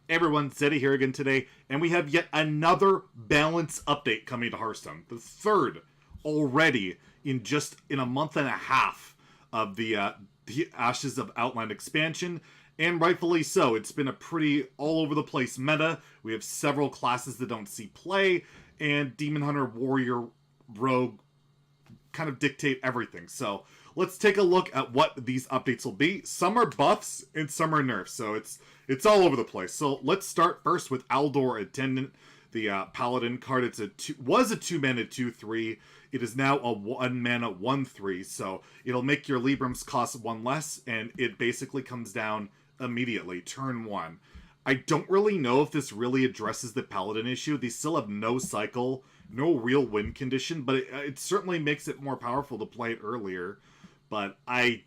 Everyone, Zeddy here again today, and we have yet another balance update coming to Hearthstone. The third already in a month and a half of the Ashes of Outland expansion, and rightfully so. It's been a pretty all over the place meta. We have several classes that don't see play, and Demon Hunter, Warrior, Rogue kind of dictate everything. So let's take a look at what these updates will be. Some are buffs and some are nerfs, so it's all over the place. So let's start first with Aldor Attendant, the Paladin card. Was a 2-mana 2/3. It is now a 1-mana 1/3, so it'll make your Librams cost 1 less, and it basically comes down immediately, turn 1. I don't really know if this really addresses the Paladin issue. They still have no cycle, no real win condition, but it certainly makes it more powerful to play it earlier. But I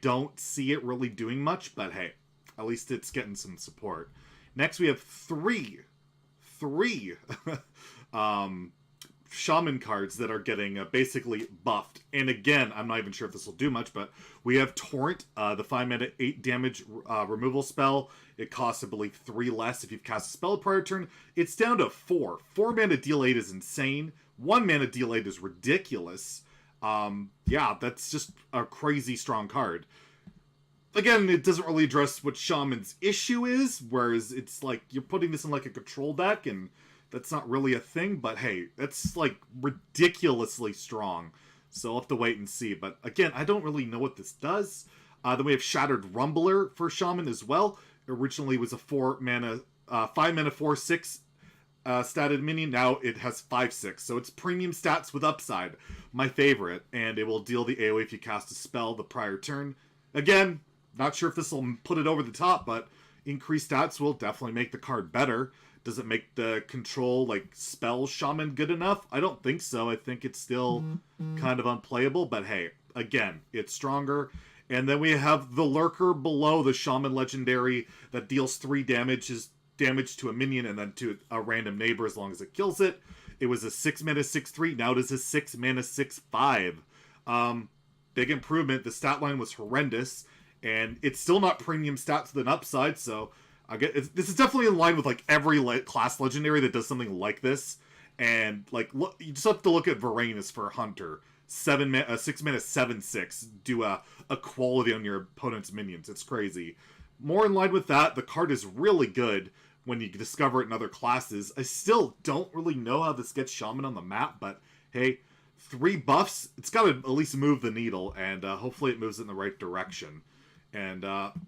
don't see it really doing much, but hey, at least it's getting some support. Next, we have three shaman cards that are getting basically buffed. And again, I'm not even sure if this will do much, but we have Torrent, the 5-mana 8 damage removal spell. It costs, I believe, 3 less if you've cast a spell prior turn. It's down to 4. 4-mana deal 8 is insane. 1-mana deal 8 is ridiculous. Yeah, that's just a crazy strong card. Again, it doesn't really address what Shaman's issue is, whereas it's like you're putting this in like a control deck, and that's not really a thing, but hey, that's like ridiculously strong. So I'll have to wait and see. But again, I don't really know what this does. Then we have Shattered Rumbler for Shaman as well. Originally was a 5-mana 4/6 statted minion. Now it has 5/6, so it's premium stats with upside. My favorite, and it will deal the AoE if you cast a spell the prior turn. Again, not sure if this will put it over the top, but increased stats will definitely make the card better. Does it make the control, like, spell Shaman good enough? I don't think so. I think it's still kind of unplayable, but hey, again, it's stronger. And then we have the Lurker below the Shaman Legendary that deals 3 damage to a minion and then to a random neighbor as long as it kills it. It was a 6-mana 6/3. Now it is a 6-mana 6/5. Big improvement. The stat line was horrendous, and it's still not premium stats with an upside, so this is definitely in line with like every class legendary that does something like this. And like, look, you just have to look at Varanus for Hunter. 6-mana 7/6. Do a quality on your opponent's minions. It's crazy. More in line with that, the card is really good when you discover it in other classes. I still don't really know how this gets Shaman on the map, but hey, 3 buffs, it's got to at least move the needle, and hopefully it moves it in the right direction. And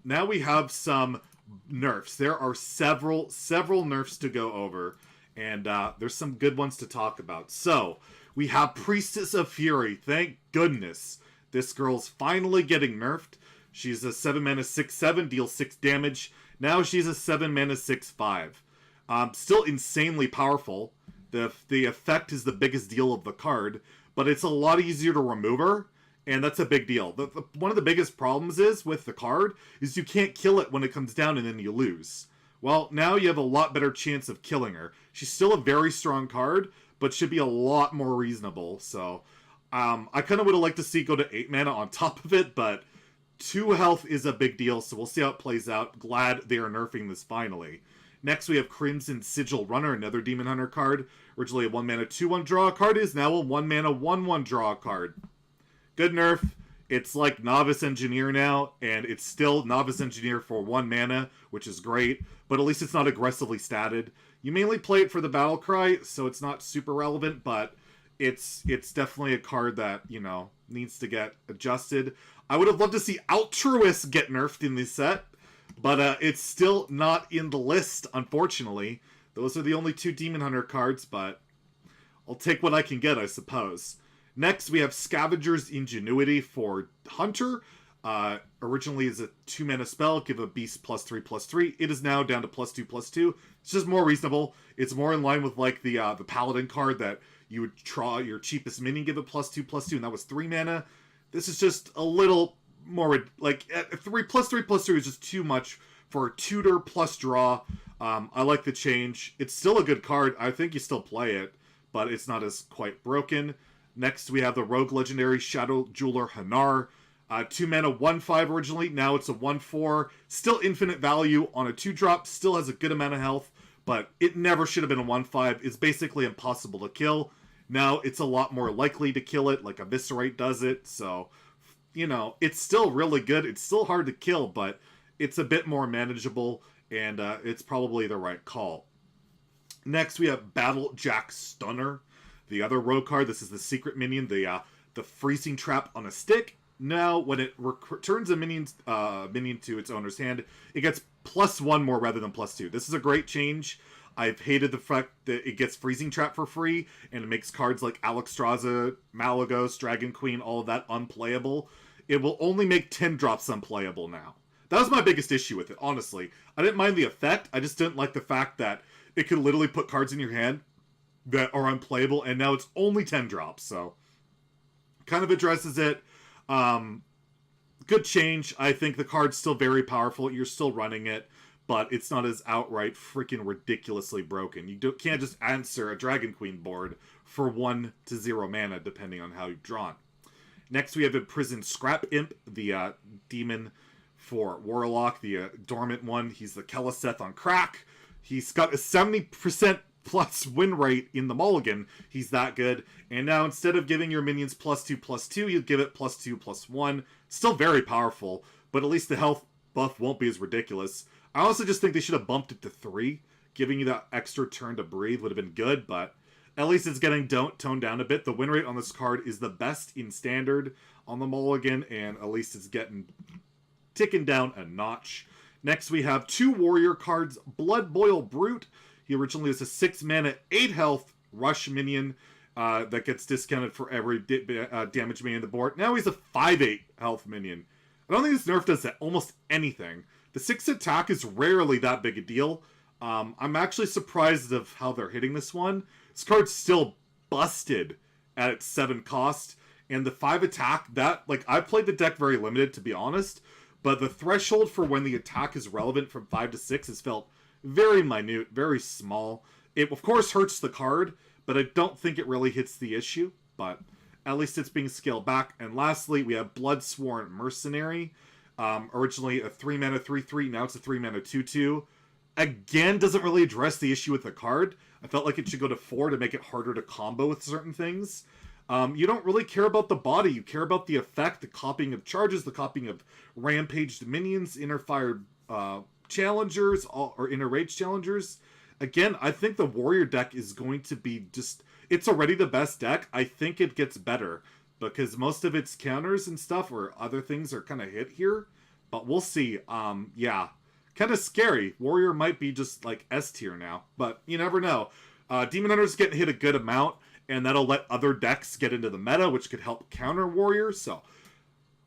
now we have some nerfs. There are several nerfs to go over, and there's some good ones to talk about. So, we have Priestess of Fury. Thank goodness this girl's finally getting nerfed. She's a 7-mana 6/7, deals 6 damage. Now she's a 7-mana 6/5. Still insanely powerful. The effect is the biggest deal of the card, but it's a lot easier to remove her, and that's a big deal. One of the biggest problems with the card is you can't kill it when it comes down and then you lose. Well, now you have a lot better chance of killing her. She's still a very strong card, but should be a lot more reasonable. So, I kind of would have liked to see go to 8 mana on top of it, but 2 health is a big deal, so we'll see how it plays out. Glad they are nerfing this finally. Next, we have Crimson Sigil Runner, another Demon Hunter card. Originally a 1-mana 2/1 draw card, is now a 1-mana 1/1 draw card. Good nerf. It's like Novice Engineer now, and it's still Novice Engineer for 1 mana, which is great, but at least it's not aggressively statted. You mainly play it for the battle cry, so it's not super relevant, but it's definitely a card that, you know, needs to get adjusted. I would have loved to see Altruist get nerfed in this set, but it's still not in the list, unfortunately. Those are the only 2 Demon Hunter cards, but I'll take what I can get, I suppose. Next, we have Scavenger's Ingenuity for Hunter. Originally is a 2-mana spell, give a beast +3/+3. It is now down to +2/+2. It's just more reasonable. It's more in line with like the Paladin card that you would draw your cheapest minion, give it +2/+2, and that was 3 mana. This is just a little more like 3/3/3 is just too much for a tutor plus draw. I like the change. It's still a good card. I think you still play it, but it's not as quite broken. Next, we have the Rogue Legendary Shadow Jeweler Hanar. 2 mana, 1/5 originally. Now it's a 1/4. Still infinite value on a 2-drop. Still has a good amount of health. But it never should have been a 1/5. It's basically impossible to kill. Now it's a lot more likely to kill it, like Eviscerate does it. So, you know, it's still really good. It's still hard to kill, but it's a bit more manageable. And it's probably the right call. Next, we have Battle Jack Stunner. The other rogue card. This is the secret minion, the freezing trap on a stick. Now, when it returns a minion to its owner's hand, it gets +1 more rather than +2. This is a great change. I've hated the fact that it gets freezing trap for free, and it makes cards like Alexstrasza, Malagos, Dragon Queen, all of that unplayable. It will only make 10 drops unplayable now. That was my biggest issue with it, honestly. I didn't mind the effect, I just didn't like the fact that it could literally put cards in your hand that are unplayable, and now it's only 10 drops, so kind of addresses it. Good change. I think the card's still very powerful. You're still running it, but it's not as outright freaking ridiculously broken. You can't just answer a Dragon Queen board for 1 to 0 mana, depending on how you've drawn. Next, we have Imprisoned Scrap Imp, the demon for Warlock, the dormant one. He's the Keleseth on crack. He's got a 70% plus win rate in the mulligan. He's that good. And now instead of giving your minions +2/+2, you give it +2/+1. Still very powerful, but at least the health buff won't be as ridiculous. I also just think they should have bumped it to 3. Giving you that extra turn to breathe would have been good, but at least it's getting toned down a bit. The win rate on this card is the best in Standard on the mulligan, and at least it's ticking down a notch. Next, we have 2 warrior cards. Blood Boil Brute. He originally was a 6 mana, 8 health rush minion that gets discounted for every damage minion on the board. Now he's a 5/8 health minion. I don't think this nerf does almost anything. The 6 attack is rarely that big a deal. I'm actually surprised of how they're hitting this one. This card's still busted at its 7 cost. And the 5 attack, I played the deck very limited, to be honest. But the threshold for when the attack is relevant from 5 to 6 has felt very minute, very small. It, of course, hurts the card, but I don't think it really hits the issue. But at least it's being scaled back. And lastly, we have Bloodsworn Mercenary. Originally a 3 mana 3/3, now it's a 3 mana 2/2. Again, doesn't really address the issue with the card. I felt like it should go to 4 to make it harder to combo with certain things. You don't really care about the body. You care about the effect, the copying of charges, the copying of rampaged minions, inner fire challengers, or inner rage challengers. Again, I think the warrior deck is going to be it's already the best deck. I think it gets better because most of its counters and stuff or other things are kind of hit here. But we'll see. Yeah, kind of scary. Warrior might be just like S tier now, but you never know. Demon Hunter's getting hit a good amount, and that'll let other decks get into the meta, which could help counter Warrior. So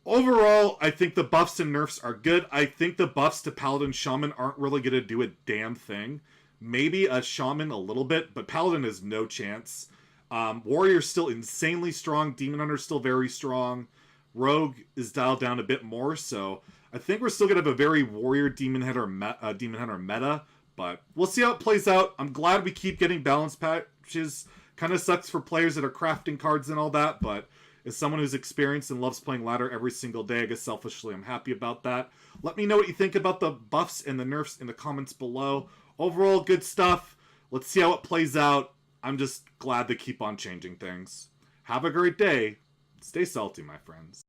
overall, I think the buffs and nerfs are good. I think the buffs to Paladin Shaman aren't really going to do a damn thing. Maybe a Shaman a little bit, but Paladin has no chance. Warrior's still insanely strong. Demon Hunter's still very strong. Rogue is dialed down a bit more, so I think we're still going to have a very Warrior Demon Hunter meta, but we'll see how it plays out. I'm glad we keep getting balance patches. Kind of sucks for players that are crafting cards and all that, but as someone who's experienced and loves playing ladder every single day, I guess selfishly I'm happy about that. Let me know what you think about the buffs and the nerfs in the comments below. Overall, good stuff. Let's see how it plays out. I'm just glad they keep on changing things. Have a great day. Stay salty, my friends.